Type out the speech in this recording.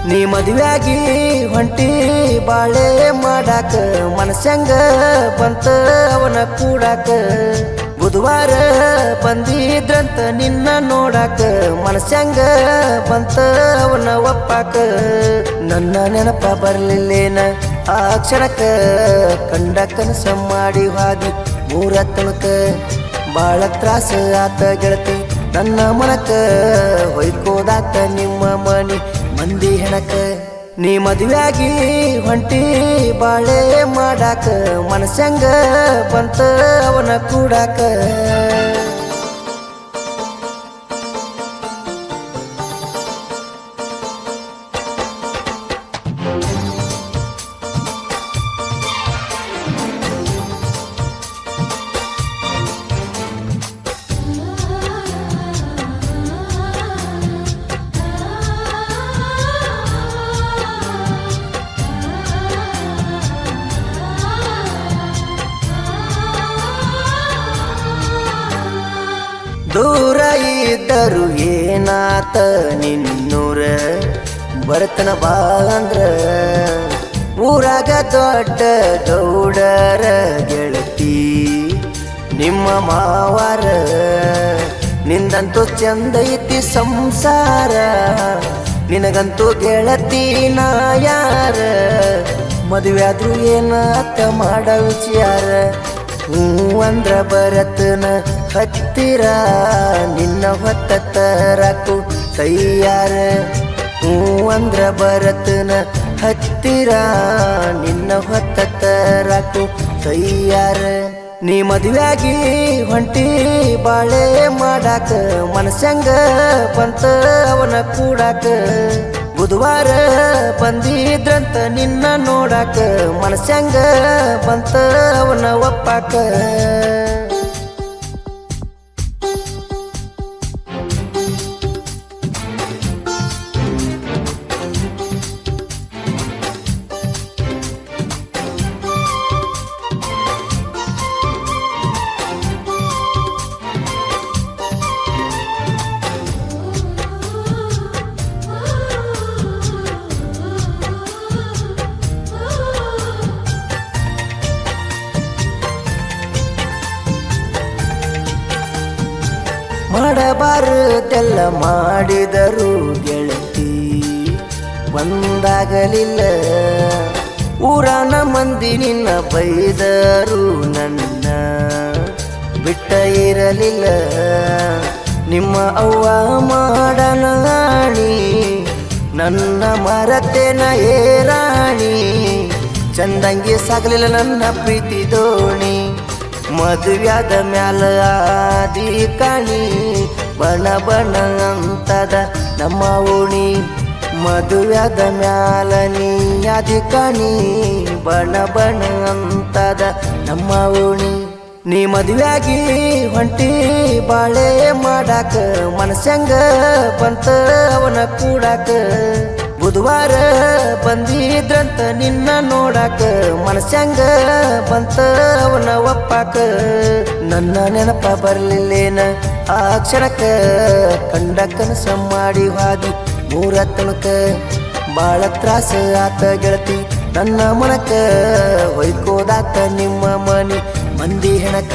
ನೀ ಮದುವೆಯಾಗಿ ಹೊಂಟಿ ಬಾಳೆ ಮಾಡಾಕ ಮನಸ್ಸಂಗ ಬಂತ ಅವನ ಕೂಡಾಕ ಬುಧವಾರ ಬಂದಿದ್ರಂತ ನಿನ್ನ ನೋಡಾಕ ಮನಸ್ಸಂಗ ಬಂತ ಅವನ ಒಪ್ಪಾಕ ನನ್ನ ನೆನಪ ಬರ್ಲಿಲ್ಲೇನ ಆ ಕ್ಷಣಕ್ಕ ಕಂಡ ಕನಸ ಮಾಡಿ ಹಾದಿ ಮೂರ ತನಕ ಬಾಳ ತ್ರಾಸ ಆತ ಗೆಳತಿ ನನ್ನ ಮನಕ ಹೊಯ್ಕೋದಾತ ನಿಮ್ಮ ಮನಿ ಮಂದಿ ಹೆಣಕ ನೀ ಮದುವೆಯಾಗಿ ಹೊಂಟಿ ಬಾಳೆ ಮಾಡಾಕ ಮನಸ್ಸಂಗ ಬಂತ ಅವನ ಕೂಡಾಕ ದೂರ ಇದ್ದರು ಏನಾತ ನಿನ್ನೂರ ಬರ್ತನ ಬಾ ಅಂದ್ರ ಊರಾಗ ದೊಡ್ಡ ಗೌಡರ ಗೆಳತಿ ನಿಮ್ಮ ಮಾವಾರ ನಿಂದಂತೂ ಚಂದ ಐತಿ ಸಂಸಾರ ನಿನಗಂತೂ ಗೆಳತಿ ನಾ ಯಾರ ಮದುವೆ ಆದ್ರೂ ಏನಾತ ಮಾಡ ವಿಚಾರ ಅಂದ್ರ ಬರತನ ಹತ್ತಿರ ನಿನ್ನ ಹೊತ್ತ ತರಕು ತಯ್ಯಾರ ಅಂದ್ರ ಬರತನ ಹತ್ತಿರ ನಿನ್ನ ಹೊತ್ತ ತರಕು ತಯ್ಯಾರ ನೀ ಮದುವೆಯಾಗಿ ಹೊಂಟಿ ಬಾಳೆ ಮಾಡಾಕ ಮನಸ್ಸಂಗ ಬಂತ ಅವನ ಕೂಡಾಕ ಬುಧವಾರ ಬಂದಿದ್ರಂತ ನಿನ್ನ ನೋಡಾಕ ಮನಸ್ಸಂಗ ಬಂತ ಅವನ ಒಪ್ಪಾಕ ಮಾಡಬಾರದೆಲ್ಲ ಮಾಡಿದರು ಗೆಳತಿ ಒಂದಾಗಲಿಲ್ಲ ಊರಾನ ಮಂದಿ ನಿನ್ನ ಬೈದರು ನನ್ನ ಬಿಟ್ಟ ಇರಲಿಲ್ಲ ನಿಮ್ಮ ಅವ್ವ ಮಾಡನಾಣಿ ನನ್ನ ಮರತೇನ ಏರಾಣಿ ಚಂದಂಗಿ ಸಾಗಲಿಲ್ಲ ನನ್ನ ಪ್ರೀತಿ ದೋಣಿ ಮದುವ್ಯಾದ ಮ್ಯಾಲ ಆದಿ ಕಾಣಿ ಬಣ ಬಣ ಅಂತದ ನಮ್ಮ ಓಣಿ ಮದುವ್ಯಾದ ಮ್ಯಾಲ ನೀ ಆದಿ ಕಾಣಿ ಬಣ ಬಣ ಅಂತದ ನಮ್ಮ ಓಣಿ ನೀ ಮದುವೆಯಾಗಿ ಹೊಂಟಿ ಬಾಳೆ ಮಾಡಾಕ ಮನಸ್ಸಂಗ ಬಂತ ಅವನ ಕೂಡಾಕ ಬುಧವಾರ ಬಂದಿದ್ರಂತ ನಿನ್ನ ನೋಡಾಕ ಮನಸ್ಸಂಗ ಬಂತ ಅವನ ಒಪ್ಪಾಕ ನನ್ನ ನೆನಪ ಬರ್ಲಿಲ್ಲೇನ ಆ ಕ್ಷಣಕ್ಕ ಕಂಡ ಕನಸ ಮಾಡಿ ಹಾದಿ ಮೂರ ತನಕ ಬಾಳ ತ್ರಾಸ ಆತ ಗೆಳತಿ ನನ್ನ ಮನಕ ಹೊಯ್ಕೋದಾತ ನಿಮ್ಮ ಮನಿ ಮಂದಿ ಹೆಣಕ